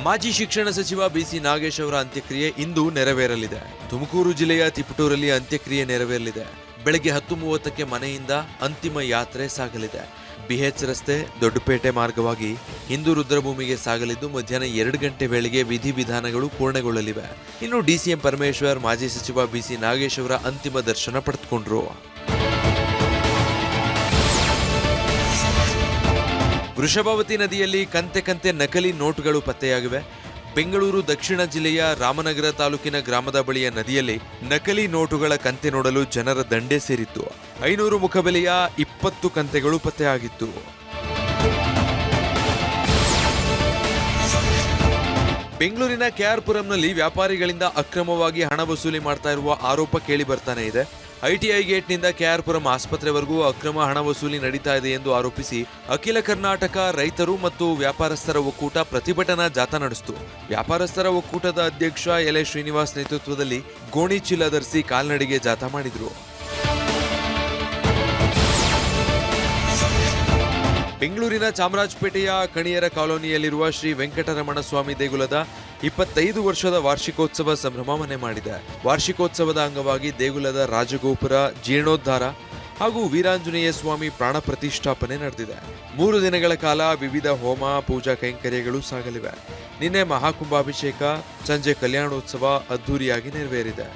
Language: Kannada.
ಮಾಜಿ ಶಿಕ್ಷಣ ಸಚಿವ ಬಿಸಿ ನಾಗೇಶ್ ಅವರ ಅಂತ್ಯಕ್ರಿಯೆ ಇಂದು ನೆರವೇರಲಿದೆ. ತುಮಕೂರು ಜಿಲ್ಲೆಯ ತಿಪಟೂರಲ್ಲಿ ಅಂತ್ಯಕ್ರಿಯೆ ನೆರವೇರಲಿದೆ. ಬೆಳಗ್ಗೆ 10:30ಕ್ಕೆ ಮನೆಯಿಂದ ಅಂತಿಮ ಯಾತ್ರೆ ಸಾಗಲಿದೆ. ಬಿಎಚ್ ರಸ್ತೆ ದೊಡ್ಡಪೇಟೆ ಮಾರ್ಗವಾಗಿ ಹಿಂದೂ ರುದ್ರಭೂಮಿಗೆ ಸಾಗಲಿದ್ದು ಮಧ್ಯಾಹ್ನ 2 ಗಂಟೆ ವೇಳೆಗೆ ವಿಧಿವಿಧಾನಗಳು ಪೂರ್ಣಗೊಳ್ಳಲಿವೆ. ಇನ್ನು ಡಿಸಿಎಂ ಪರಮೇಶ್ವರ್ ಮಾಜಿ ಸಚಿವ ಬಿಸಿ ನಾಗೇಶ್ ಅವರ ಅಂತಿಮ ದರ್ಶನ ಪಡೆದುಕೊಂಡ್ರು. ವೃಷಭಾವತಿ ನದಿಯಲ್ಲಿ ಕಂತೆ ನಕಲಿ ನೋಟುಗಳು ಪತ್ತೆಯಾಗಿವೆ. ಬೆಂಗಳೂರು ದಕ್ಷಿಣ ಜಿಲ್ಲೆಯ ರಾಮನಗರ ತಾಲೂಕಿನ ಗ್ರಾಮದ ಬಳಿಯ ನದಿಯಲ್ಲಿ ನಕಲಿ ನೋಟುಗಳ ಕಂತೆ ನೋಡಲು ಜನರ ದಂಡೇ ಸೇರಿತ್ತು. 500 ಮುಖಬೆಲೆಯ 20 ಕಂತೆಗಳು ಪತ್ತೆಯಾಗಿತ್ತು. ಬೆಂಗಳೂರಿನ ಕೆಆರ್ಪುರಂನಲ್ಲಿ ವ್ಯಾಪಾರಿಗಳಿಂದ ಅಕ್ರಮವಾಗಿ ಹಣ ವಸೂಲಿ ಮಾಡ್ತಾ ಇರುವ ಆರೋಪ ಕೇಳಿ ಬರ್ತಾನೆ ಇದೆ. ಐಟಿಐ ಗೇಟ್ನಿಂದ ಕೆಆರ್ಪುರಂ ಆಸ್ಪತ್ರೆವರೆಗೂ ಅಕ್ರಮ ಹಣ ವಸೂಲಿ ನಡೀತಾ ಇದೆ ಎಂದು ಆರೋಪಿಸಿ ಅಖಿಲ ಕರ್ನಾಟಕ ರೈತರು ಮತ್ತು ವ್ಯಾಪಾರಸ್ಥರ ಒಕ್ಕೂಟ ಪ್ರತಿಭಟನಾ ಜಾಥಾ ನಡೆಸಿತು. ವ್ಯಾಪಾರಸ್ಥರ ಒಕ್ಕೂಟದ ಅಧ್ಯಕ್ಷ ಎಲೆ ಶ್ರೀನಿವಾಸ್ ನೇತೃತ್ವದಲ್ಲಿ ಗೋಣಿ ಚೀಲ ಧರಿಸಿ ಕಾಲ್ನಡಿಗೆ ಜಾಥಾ ಮಾಡಿದ್ರು. ಬೆಂಗಳೂರಿನ ಚಾಮರಾಜಪೇಟೆಯ ಕಣಿಯರ ಕಾಲೋನಿಯಲ್ಲಿರುವ ಶ್ರೀ ವೆಂಕಟರಮಣ ಸ್ವಾಮಿ ದೇಗುಲದ 25 ವರ್ಷದ ವಾರ್ಷಿಕೋತ್ಸವ ಸಂಭ್ರಮ ಮನೆ ಮಾಡಿದೆ. ವಾರ್ಷಿಕೋತ್ಸವದ ಅಂಗವಾಗಿ ದೇಗುಲದ ರಾಜಗೋಪುರ ಜೀರ್ಣೋದ್ಧಾರ ಹಾಗೂ ವೀರಾಂಜನೇಯ ಸ್ವಾಮಿ ಪ್ರಾಣ ಪ್ರತಿಷ್ಠಾಪನೆ ನಡೆದಿದೆ. 3 ದಿನಗಳ ಕಾಲ ವಿವಿಧ ಹೋಮ ಪೂಜಾ ಕೈಂಕರ್ಯಗಳು ಸಾಗಲಿವೆ. ನಿನ್ನೆ ಮಹಾಕುಂಭಾಭಿಷೇಕ, ಸಂಜೆ ಕಲ್ಯಾಣೋತ್ಸವ ಅದ್ದೂರಿಯಾಗಿ ನೆರವೇರಿದೆ.